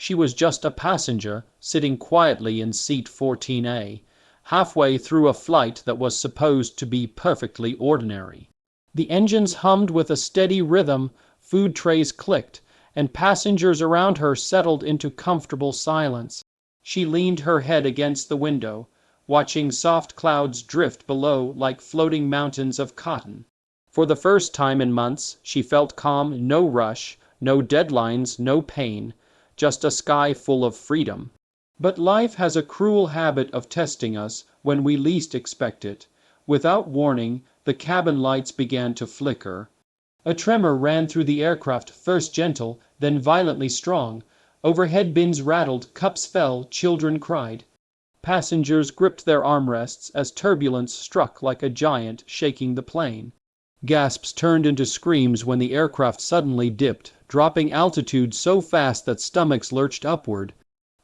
She was just a passenger, sitting quietly in seat 14A, halfway through a flight that was supposed to be perfectly ordinary. The engines hummed with a steady rhythm, food trays clicked, and passengers around her settled into comfortable silence. She leaned her head against the window, watching soft clouds drift below like floating mountains of cotton. For the first time in months, she felt calm, no rush, no deadlines, no pain, just a sky full of freedom. But life has a cruel habit of testing us when we least expect it. Without warning, the cabin lights began to flicker. A tremor ran through the aircraft, first gentle, then violently strong. Overhead bins rattled, cups fell, children cried. Passengers gripped their armrests as turbulence struck like a giant, shaking the plane. Gasps turned into screams when the aircraft suddenly dipped, dropping altitude so fast that stomachs lurched upward.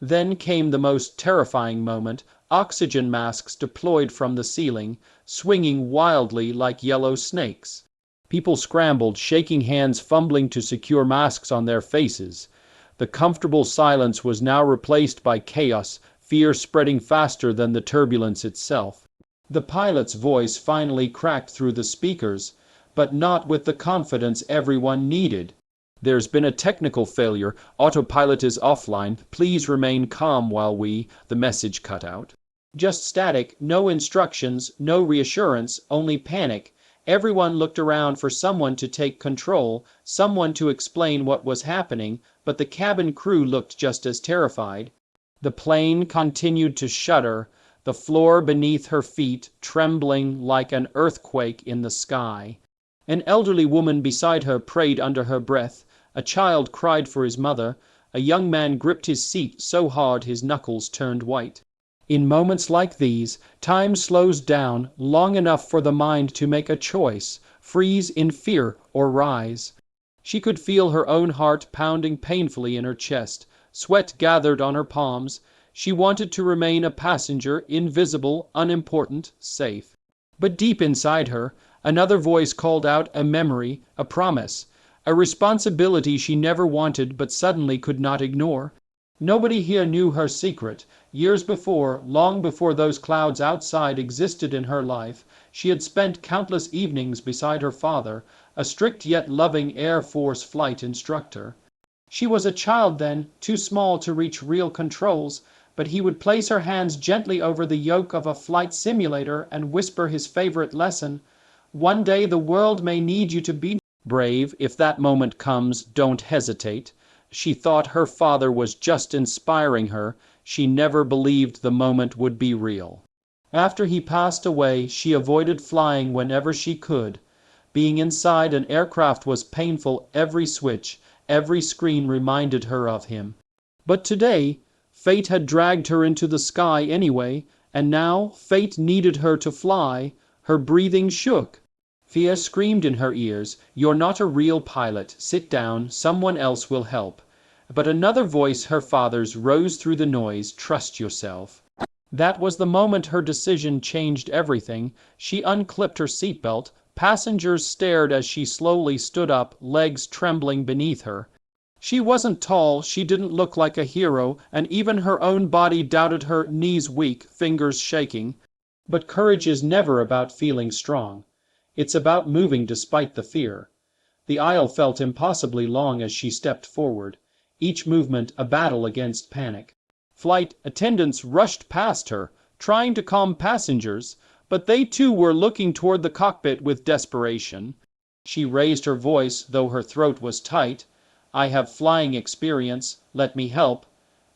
Then came the most terrifying moment, oxygen masks deployed from the ceiling, swinging wildly like yellow snakes. People scrambled, shaking hands, fumbling to secure masks on their faces. The comfortable silence was now replaced by chaos, fear spreading faster than the turbulence itself. The pilot's voice finally cracked through the speakers, but not with the confidence everyone needed. "There's been a technical failure. Autopilot is offline. Please remain calm while the message cut out. Just static, no instructions, no reassurance, only panic. Everyone looked around for someone to take control, someone to explain what was happening, but the cabin crew looked just as terrified. The plane continued to shudder, the floor beneath her feet trembling like an earthquake in the sky. An elderly woman beside her prayed under her breath. A child cried for his mother. A young man gripped his seat so hard his knuckles turned white. In moments like these, time slows down long enough for the mind to make a choice, freeze in fear or rise. She could feel her own heart pounding painfully in her chest. Sweat gathered on her palms. She wanted to remain a passenger, invisible, unimportant, safe. But deep inside her, another voice called out a memory, a promise, a responsibility she never wanted but suddenly could not ignore. Nobody here knew her secret. Years before, long before those clouds outside existed in her life, she had spent countless evenings beside her father, a strict yet loving Air Force flight instructor. She was a child then, too small to reach real controls, but he would place her hands gently over the yoke of a flight simulator and whisper his favorite lesson: "One day the world may need you to be brave. If that moment comes, don't hesitate." She thought her father was just inspiring her. She never believed the moment would be real. After he passed away, she avoided flying whenever she could. Being inside an aircraft was painful. Every switch, every screen reminded her of him. But today, fate had dragged her into the sky anyway, and now fate needed her to fly. Her breathing shook. Fear screamed in her ears, "You're not a real pilot. Sit down. Someone else will help." But another voice, her father's, rose through the noise, "Trust yourself." That was the moment her decision changed everything. She unclipped her seatbelt. Passengers stared as she slowly stood up, legs trembling beneath her. She wasn't tall, she didn't look like a hero, and even her own body doubted her, knees weak, fingers shaking. But courage is never about feeling strong. It's about moving despite the fear. The aisle felt impossibly long as she stepped forward, each movement a battle against panic. Flight attendants rushed past her, trying to calm passengers, but they too were looking toward the cockpit with desperation. She raised her voice, though her throat was tight. "I have flying experience. Let me help."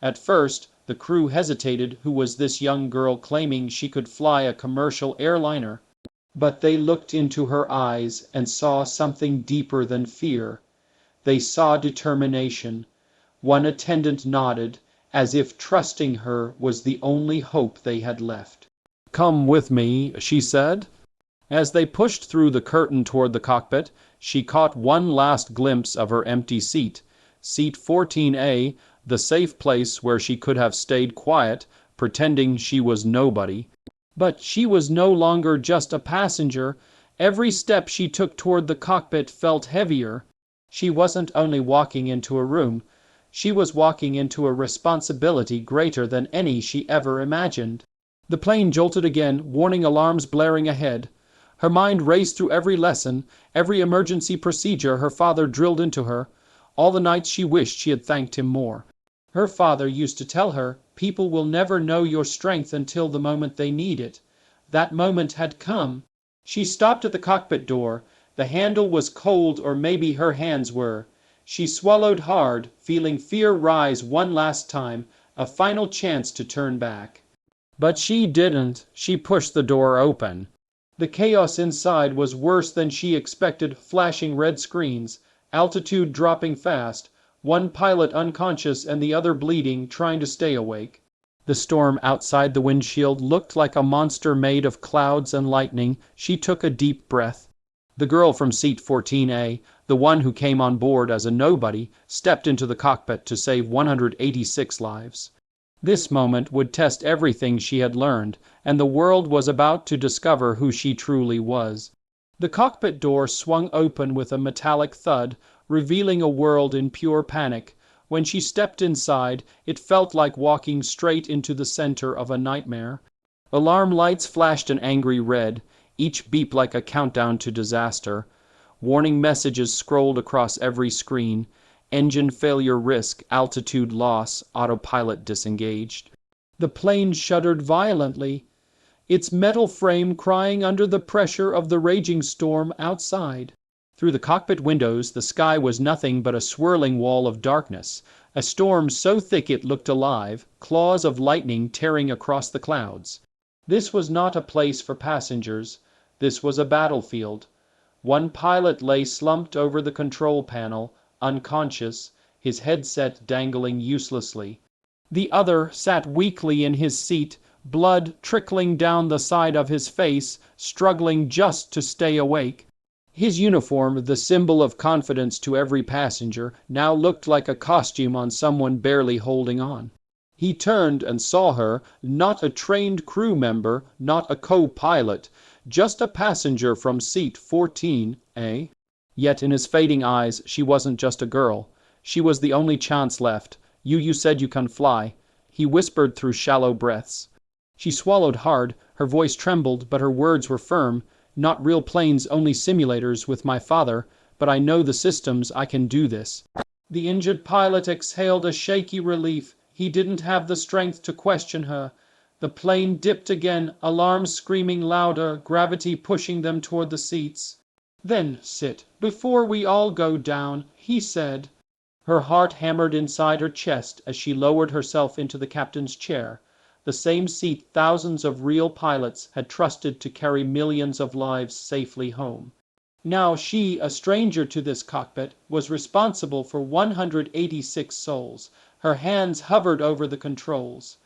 At first, the crew hesitated. Who was this young girl claiming she could fly a commercial airliner? But they looked into her eyes and saw something deeper than fear. They saw determination. One attendant nodded, as if trusting her was the only hope they had left. "Come with me," she said. As they pushed through the curtain toward the cockpit, she caught one last glimpse of her empty seat. Seat 14A, the safe place where she could have stayed quiet, pretending she was nobody. But she was no longer just a passenger. Every step she took toward the cockpit felt heavier. She wasn't only walking into a room. She was walking into a responsibility greater than any she ever imagined. The plane jolted again, warning alarms blaring ahead. Her mind raced through every lesson, every emergency procedure her father drilled into her. All the nights she wished she had thanked him more. Her father used to tell her, people will never know your strength until the moment they need it. That moment had come. She stopped at the cockpit door. The handle was cold, or maybe her hands were. She swallowed hard, feeling fear rise one last time, a final chance to turn back. But she didn't. She pushed the door open. The chaos inside was worse than she expected, flashing red screens, altitude dropping fast, one pilot unconscious and the other bleeding, trying to stay awake. The storm outside the windshield looked like a monster made of clouds and lightning. She took a deep breath. The girl from seat 14A, the one who came on board as a nobody, stepped into the cockpit to save 186 lives. This moment would test everything she had learned, and the world was about to discover who she truly was. The cockpit door swung open with a metallic thud, revealing a world in pure panic. When she stepped inside, it felt like walking straight into the center of a nightmare. Alarm lights flashed an angry red, each beep like a countdown to disaster. Warning messages scrolled across every screen. Engine failure risk, altitude loss, autopilot disengaged. The plane shuddered violently, its metal frame crying under the pressure of the raging storm outside. Through the cockpit windows, the sky was nothing but a swirling wall of darkness, a storm so thick it looked alive, claws of lightning tearing across the clouds. This was not a place for passengers. This was a battlefield. One pilot lay slumped over the control panel, unconscious, his headset dangling uselessly. The other sat weakly in his seat, blood trickling down the side of his face, struggling just to stay awake. His uniform, the symbol of confidence to every passenger, now looked like a costume on someone barely holding on. He turned and saw her, not a trained crew member, not a co-pilot, just a passenger from seat 14A. Yet in his fading eyes, she wasn't just a girl. She was the only chance left. You said you can fly, he whispered through shallow breaths. She swallowed hard, her voice trembled, but her words were firm. Not real planes, only simulators with my father, but I know the systems, I can do this. The injured pilot exhaled a shaky relief. He didn't have the strength to question her. The plane dipped again, alarms screaming louder, gravity pushing them toward the seats. Then sit, before we all go down, he said. Her heart hammered inside her chest as she lowered herself into the captain's chair, the same seat thousands of real pilots had trusted to carry millions of lives safely home. Now she, a stranger to this cockpit, was responsible for 186 souls. Her hands hovered over the controls.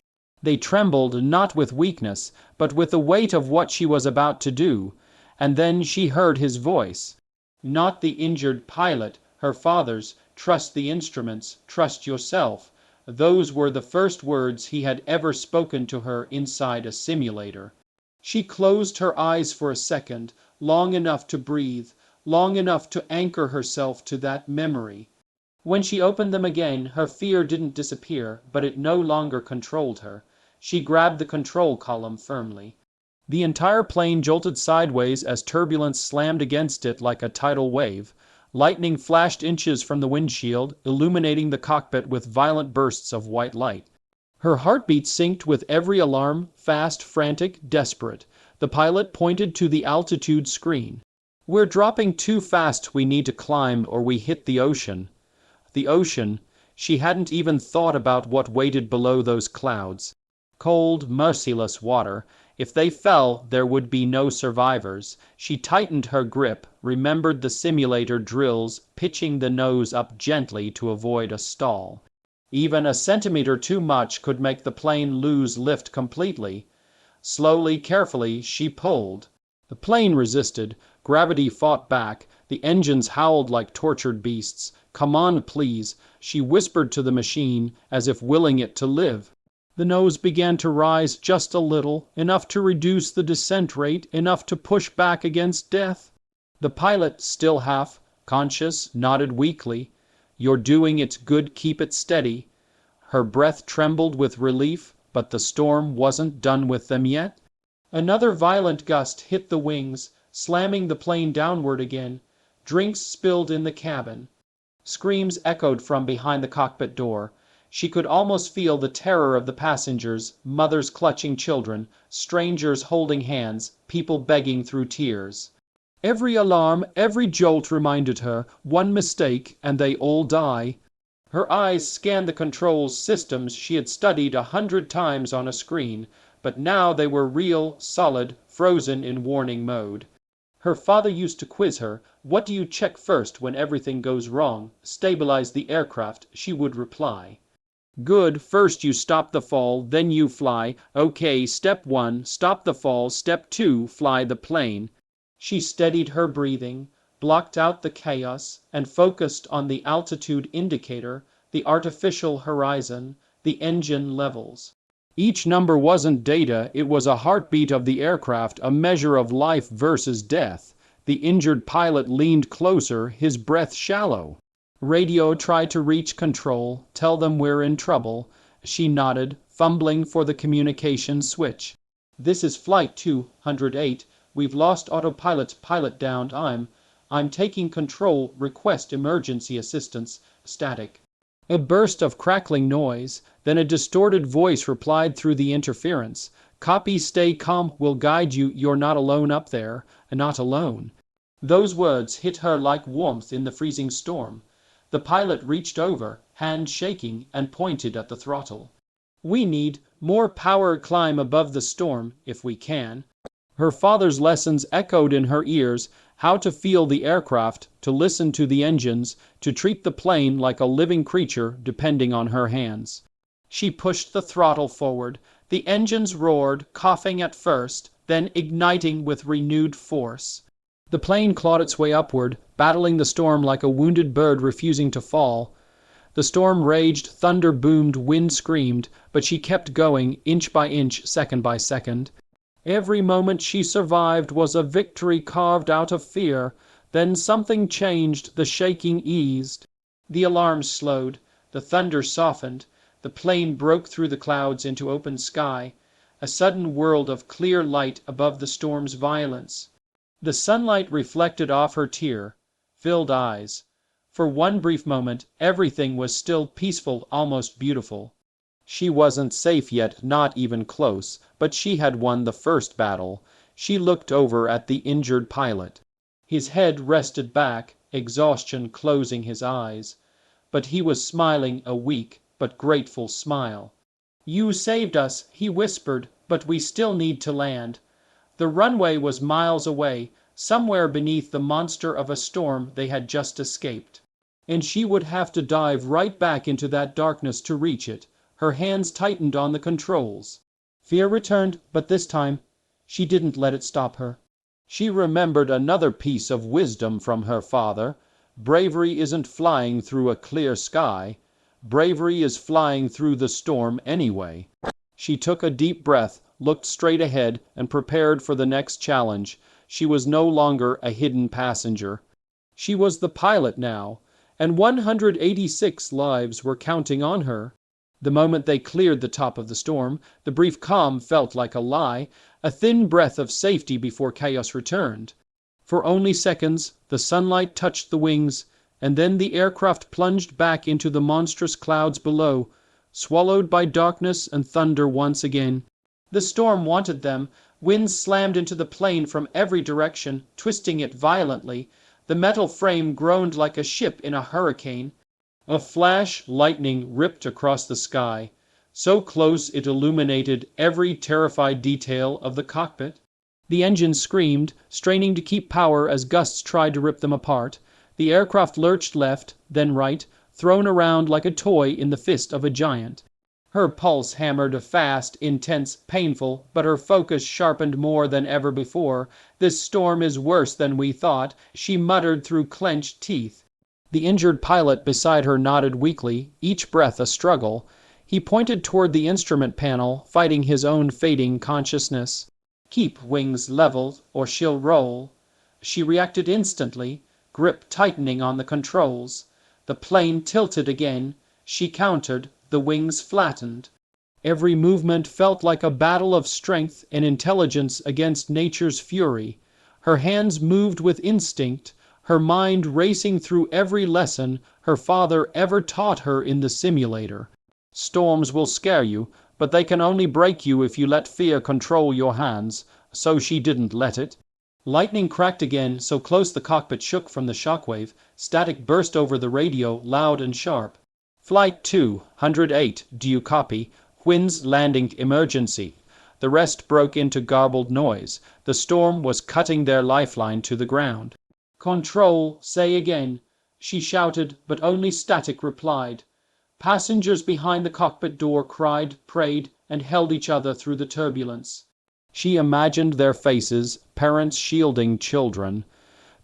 They trembled not with weakness, but with the weight of what she was about to do. And then she heard his voice. Not the injured pilot, her father's, trust the instruments, trust yourself. Those were the first words he had ever spoken to her inside a simulator. She closed her eyes for a second, long enough to breathe, long enough to anchor herself to that memory. When she opened them again, her fear didn't disappear, but it no longer controlled her. She grabbed the control column firmly. The entire plane jolted sideways as turbulence slammed against it like a tidal wave. Lightning flashed inches from the windshield, illuminating the cockpit with violent bursts of white light. Her heartbeat synced with every alarm, fast, frantic, desperate. The pilot pointed to the altitude screen. We're dropping too fast, we need to climb or we hit the ocean. The ocean, she hadn't even thought about what waited below those clouds. Cold, merciless water. If they fell, there would be no survivors. She tightened her grip, remembered the simulator drills, pitching the nose up gently to avoid a stall. Even a centimeter too much could make the plane lose lift completely. Slowly, carefully, she pulled. The plane resisted. Gravity fought back. The engines howled like tortured beasts. Come on, please, she whispered to the machine, as if willing it to live. The nose began to rise just a little, enough to reduce the descent rate, enough to push back against death. The pilot, still half conscious, nodded weakly. You're doing it good, keep it steady." Her breath trembled with relief, but the storm wasn't done with them yet. Another violent gust hit the wings, slamming the plane downward again. Drinks spilled in the cabin. Screams echoed from behind the cockpit door. She could almost feel the terror of the passengers, mothers clutching children, strangers holding hands, people begging through tears. Every alarm, every jolt reminded her, one mistake and they all die. Her eyes scanned the controls systems she had studied 100 times on a screen, but now they were real, solid, frozen in warning mode. Her father used to quiz her, "What do you check first when everything goes wrong? Stabilize the aircraft," she would reply. "Good, first you stop the fall, then you fly. Okay, step 1, stop the fall, step 2, fly the plane." She steadied her breathing, blocked out the chaos, and focused on the altitude indicator, the artificial horizon, the engine levels. Each number wasn't data, it was a heartbeat of the aircraft, a measure of life versus death. The injured pilot leaned closer, his breath shallow. Radio tried to reach control, tell them we're in trouble. She nodded, fumbling for the communication switch. "This is Flight 208. We've lost autopilot, pilot downed. I'm taking control, request emergency assistance, static." A burst of crackling noise, then a distorted voice replied through the interference. "Copy, stay calm, we'll guide you, you're not alone up there, not alone." Those words hit her like warmth in the freezing storm. The pilot reached over, hand shaking, and pointed at the throttle. "We need more power, climb above the storm, if we can." Her father's lessons echoed in her ears, how to feel the aircraft, to listen to the engines, to treat the plane like a living creature depending on her hands. She pushed the throttle forward. The engines roared, coughing at first, then igniting with renewed force. The plane clawed its way upward, battling the storm like a wounded bird refusing to fall. The storm raged, thunder boomed, wind screamed, but she kept going, inch by inch, second by second. Every moment she survived was a victory carved out of fear. Then something changed, the shaking eased. The alarms slowed, the thunder softened, the plane broke through the clouds into open sky, a sudden world of clear light above the storm's violence. The sunlight reflected off her tear-filled eyes. For one brief moment, everything was still peaceful, almost beautiful. She wasn't safe yet, not even close, but she had won the first battle. She looked over at the injured pilot. His head rested back, exhaustion closing his eyes. But he was smiling a weak but grateful smile. "You saved us," he whispered, "but we still need to land." The runway was miles away, somewhere beneath the monster of a storm they had just escaped. And she would have to dive right back into that darkness to reach it. Her hands tightened on the controls. Fear returned, but this time she didn't let it stop her. She remembered another piece of wisdom from her father. Bravery isn't flying through a clear sky. Bravery is flying through the storm anyway. She took a deep breath, looked straight ahead, and prepared for the next challenge. She was no longer a hidden passenger. She was the pilot now, and 186 lives were counting on her. The moment they cleared the top of the storm, the brief calm felt like a lie, a thin breath of safety before chaos returned. For only seconds, the sunlight touched the wings, and then the aircraft plunged back into the monstrous clouds below, swallowed by darkness and thunder once again. The storm wanted them. Winds slammed into the plane from every direction, twisting it violently. The metal frame groaned like a ship in a hurricane. A flash, lightning ripped across the sky, so close it illuminated every terrified detail of the cockpit. The engines screamed, straining to keep power as gusts tried to rip them apart. The aircraft lurched left, then right, thrown around like a toy in the fist of a giant. Her pulse hammered fast, intense, painful, but her focus sharpened more than ever before. "This storm is worse than we thought," she muttered through clenched teeth. The injured pilot beside her nodded weakly, each breath a struggle. He pointed toward the instrument panel, fighting his own fading consciousness. "Keep wings level, or she'll roll." She reacted instantly, grip tightening on the controls. The plane tilted again. She countered. The wings flattened. Every movement felt like a battle of strength and intelligence against nature's fury. Her hands moved with instinct, her mind racing through every lesson her father ever taught her in the simulator. Storms will scare you, but they can only break you if you let fear control your hands. So she didn't let it. Lightning cracked again, so close the cockpit shook from the shockwave. Static burst over the radio, loud and sharp. Flight 208, do you copy? Winds landing emergency. The rest broke into garbled noise. The storm was cutting their lifeline to the ground. Control, say again, she shouted, but only static replied. Passengers behind the cockpit door cried, prayed, and held each other through the turbulence. She imagined their faces, parents shielding children,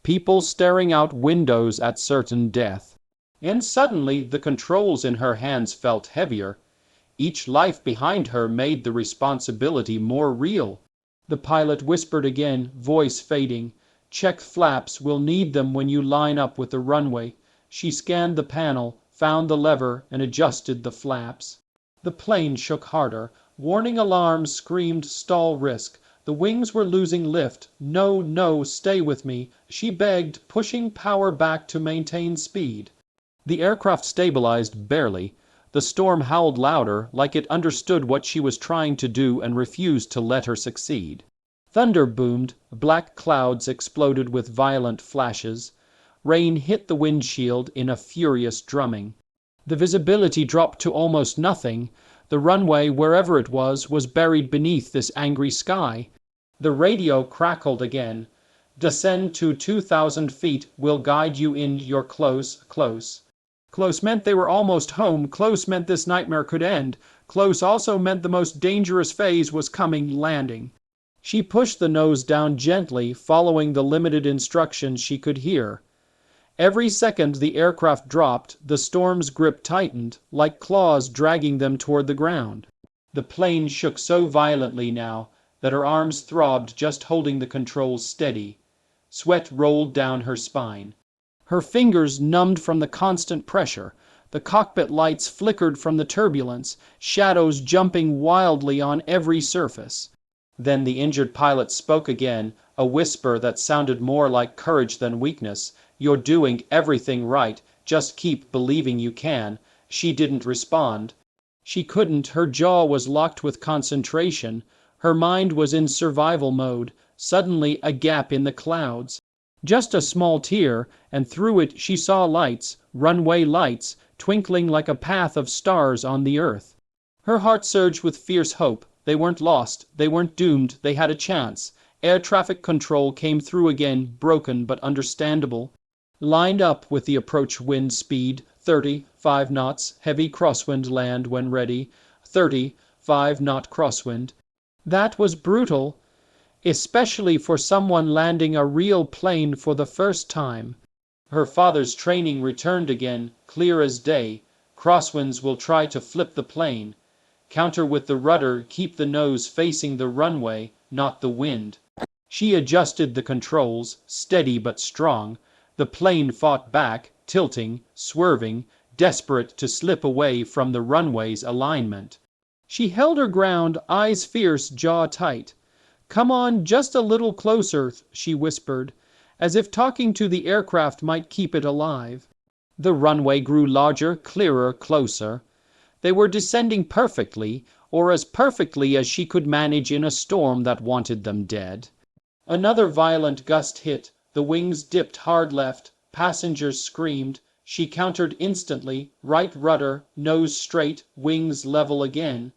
people staring out windows at certain death. And suddenly the controls in her hands felt heavier. Each life behind her made the responsibility more real. The pilot whispered again, voice fading. Check flaps, we'll need them when you line up with the runway. She scanned the panel, found the lever, and adjusted the flaps. The plane shook harder. Warning alarms screamed stall risk. The wings were losing lift. No, no, stay with me, she begged, pushing power back to maintain speed. The aircraft stabilized barely. The storm howled louder, like it understood what she was trying to do and refused to let her succeed. Thunder boomed, black clouds exploded with violent flashes. Rain hit the windshield in a furious drumming. The visibility dropped to almost nothing. The runway, wherever it was buried beneath this angry sky. The radio crackled again. Descend to 2,000 feet. We'll guide you in your close. Close meant they were almost home. Close meant this nightmare could end. Close also meant the most dangerous phase was coming, landing. She pushed the nose down gently, following the limited instructions she could hear. Every second the aircraft dropped, the storm's grip tightened, like claws dragging them toward the ground. The plane shook so violently now that her arms throbbed just holding the controls steady. Sweat rolled down her spine. Her fingers numbed from the constant pressure. The cockpit lights flickered from the turbulence, shadows jumping wildly on every surface. Then the injured pilot spoke again, a whisper that sounded more like courage than weakness. You're doing everything right, just keep believing you can. She didn't respond. She couldn't, her jaw was locked with concentration. Her mind was in survival mode. Suddenly a gap in the clouds. Just a small tear, and through it she saw lights, runway lights, twinkling like a path of stars on the earth. Her heart surged with fierce hope. They weren't lost, they weren't doomed, they had a chance. Air traffic control came through again, broken but understandable. Lined up with the approach wind speed, 30, 5 knots, heavy crosswind land when ready, 30, 5 knot crosswind. That was brutal, especially for someone landing a real plane for the first time. Her father's training returned again, clear as day. Crosswinds will try to flip the plane. Counter with the rudder, keep the nose facing the runway, not the wind. She adjusted the controls, steady but strong. The plane fought back, tilting, swerving, desperate to slip away from the runway's alignment. She held her ground, eyes fierce, jaw tight. Come on, just a little closer, she whispered, as if talking to the aircraft might keep it alive. The runway grew larger, clearer, closer. They were descending perfectly, or as perfectly as she could manage in a storm that wanted them dead. Another violent gust hit. The wings dipped hard left. Passengers screamed. She countered instantly, right rudder, nose straight, wings level again.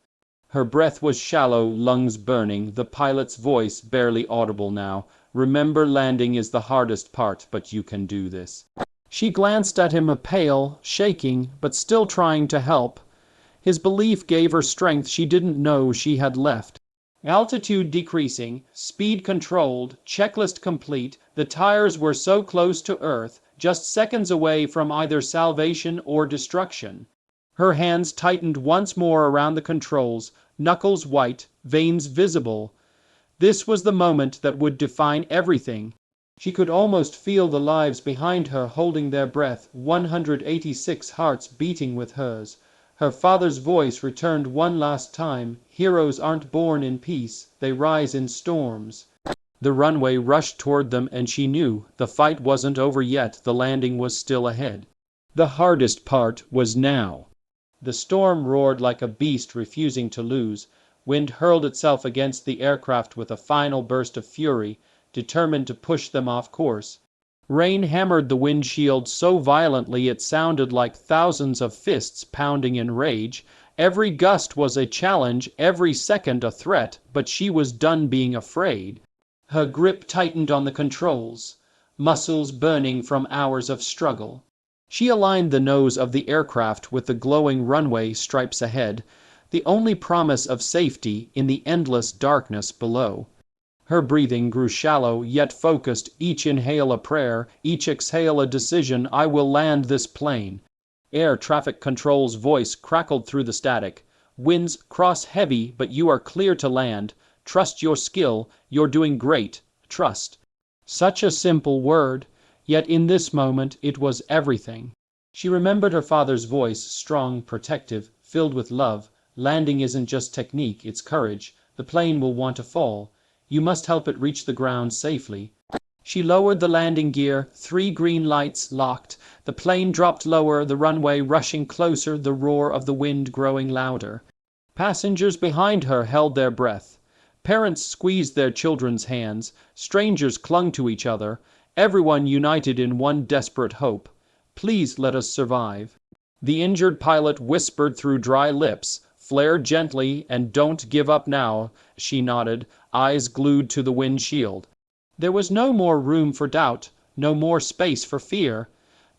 Her breath was shallow, lungs burning, the pilot's voice barely audible now. Remember, landing is the hardest part, but you can do this. She glanced at him, pale, shaking, but still trying to help. His belief gave her strength she didn't know she had left. Altitude decreasing, speed controlled, checklist complete. The tires were so close to Earth, just seconds away from either salvation or destruction. Her hands tightened once more around the controls, knuckles white, veins visible. This was the moment that would define everything. She could almost feel the lives behind her holding their breath, 186 hearts beating with hers. Her father's voice returned one last time. Heroes aren't born in peace, they rise in storms. The runway rushed toward them, and she knew the fight wasn't over yet. The landing was still ahead. The hardest part was now. The storm roared like a beast refusing to lose. Wind hurled itself against the aircraft with a final burst of fury, determined to push them off course. Rain hammered the windshield so violently it sounded like thousands of fists pounding in rage. Every gust was a challenge, every second a threat, but she was done being afraid. Her grip tightened on the controls, muscles burning from hours of struggle. She aligned the nose of the aircraft with the glowing runway stripes ahead, the only promise of safety in the endless darkness below. Her breathing grew shallow yet focused, each inhale a prayer, each exhale a decision. I will land this plane. Air traffic control's voice crackled through the static. Winds cross heavy, but you are clear to land. Trust your skill, you're doing great. Trust. Such a simple word, yet in this moment it was everything. She remembered her father's voice, strong, protective, filled with love. Landing isn't just technique, it's courage. The plane will want to fall. You must help it reach the ground safely. She lowered the landing gear, 3 green lights locked. The plane dropped lower, the runway rushing closer, the roar of the wind growing louder. Passengers behind her held their breath. Parents squeezed their children's hands. Strangers clung to each other. Everyone united in one desperate hope. Please let us survive. The injured pilot whispered through dry lips. Flare gently and don't give up now. She nodded, eyes glued to the windshield. There was no more room for doubt, no more space for fear.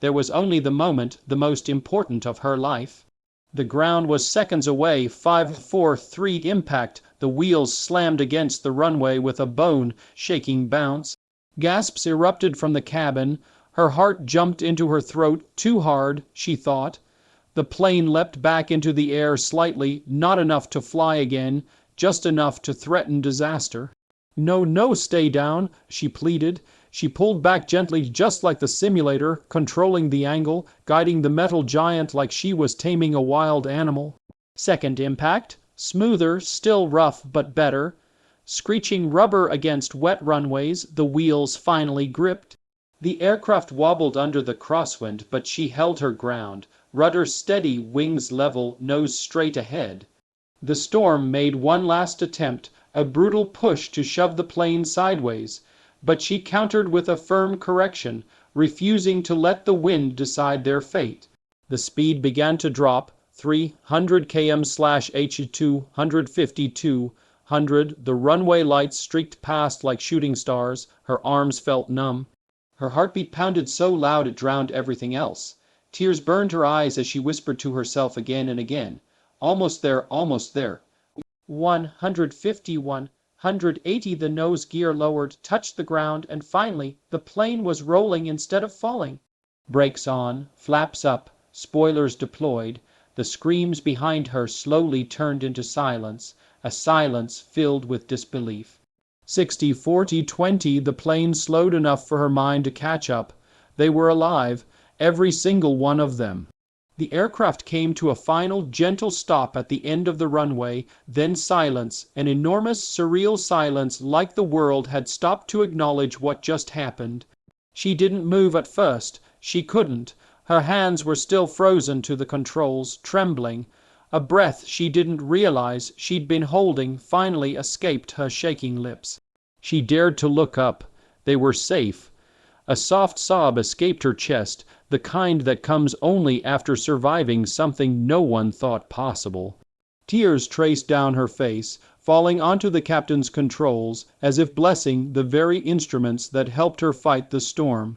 There was only the moment, the most important of her life. The ground was seconds away. 5-4-3 impact. The wheels slammed against the runway with a bone-shaking bounce. Gasps erupted from the cabin. Her heart jumped into her throat. Too hard, she thought. The plane leapt back into the air slightly, not enough to fly again, just enough to threaten disaster. No, no, stay down, she pleaded. She pulled back gently, just like the simulator, controlling the angle, guiding the metal giant like she was taming a wild animal. Second impact, smoother, still rough, but better. Screeching rubber against wet runways, the wheels finally gripped. The aircraft wobbled under the crosswind, but she held her ground. Rudder steady, wings level, nose straight ahead. The storm made one last attempt, a brutal push to shove the plane sideways, but she countered with a firm correction, refusing to let the wind decide their fate. The speed began to drop, 300 km/h to 152, 100. The runway lights streaked past like shooting stars. Her arms felt numb. Her heartbeat pounded so loud it drowned everything else. Tears burned her eyes as she whispered to herself again and again. Almost there, almost there. 150, 180. The nose gear lowered, touched the ground, and finally the plane was rolling instead of falling. Brakes on, flaps up, spoilers deployed. The screams behind her slowly turned into silence, a silence filled with disbelief. 60, 40, 20. The plane slowed enough for her mind to catch up. They were alive, every single one of them. The aircraft came to a final, gentle stop at the end of the runway, then silence, an enormous, surreal silence, like the world had stopped to acknowledge what just happened. She didn't move at first. She couldn't. Her hands were still frozen to the controls, trembling. A breath she didn't realize she'd been holding finally escaped her shaking lips. She dared to look up. They were safe. A soft sob escaped her chest, the kind that comes only after surviving something no one thought possible. Tears traced down her face, falling onto the captain's controls, as if blessing the very instruments that helped her fight the storm.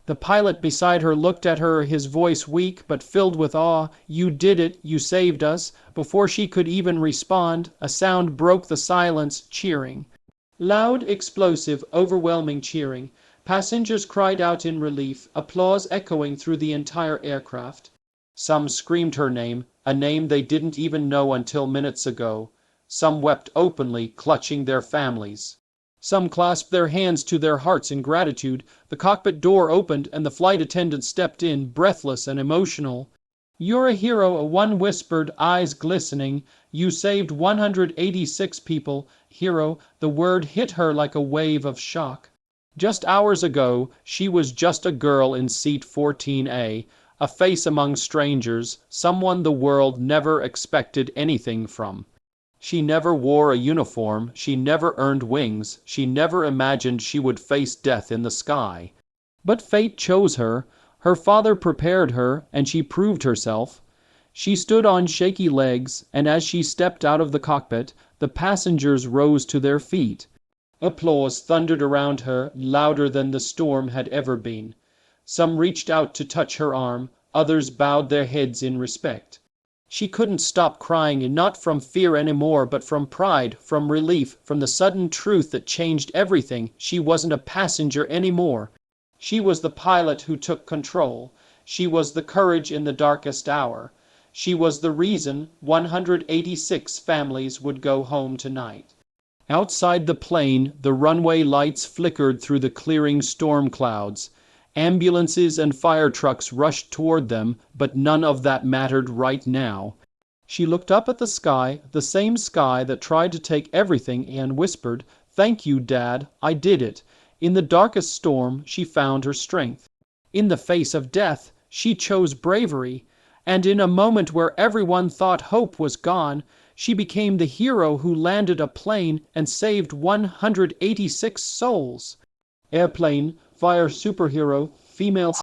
The pilot beside her looked at her, his voice weak but filled with awe. You did it, you saved us. Before she could even respond, a sound broke the silence, cheering. Loud, explosive, overwhelming cheering. Passengers cried out in relief, applause echoing through the entire aircraft. Some screamed her name, a name they didn't even know until minutes ago. Some wept openly, clutching their families. Some clasped their hands to their hearts in gratitude. The cockpit door opened and the flight attendant stepped in, breathless and emotional. "You're a hero," one whispered, eyes glistening. "You saved 186 people." Hero, the word hit her like a wave of shock. Just hours ago, she was just a girl in seat 14A, a face among strangers, someone the world never expected anything from. She never wore a uniform, she never earned wings, she never imagined she would face death in the sky. But fate chose her. Her father prepared her, and she proved herself. She stood on shaky legs, and as she stepped out of the cockpit, the passengers rose to their feet. Applause thundered around her, louder than the storm had ever been. Some reached out to touch her arm, others bowed their heads in respect. She couldn't stop crying, not from fear anymore, but from pride, from relief, from the sudden truth that changed everything. She wasn't a passenger anymore. She was the pilot who took control. She was the courage in the darkest hour. She was the reason 186 families would go home tonight. Outside the plane, the runway lights flickered through the clearing storm clouds. Ambulances and fire trucks rushed toward them, but none of that mattered right now. She looked up at the sky, the same sky that tried to take everything, and whispered, "Thank you, Dad, I did it." In the darkest storm, she found her strength. In the face of death, she chose bravery. And in a moment where everyone thought hope was gone, she became the hero who landed a plane and saved 186 souls. Airplane, fire superhero, female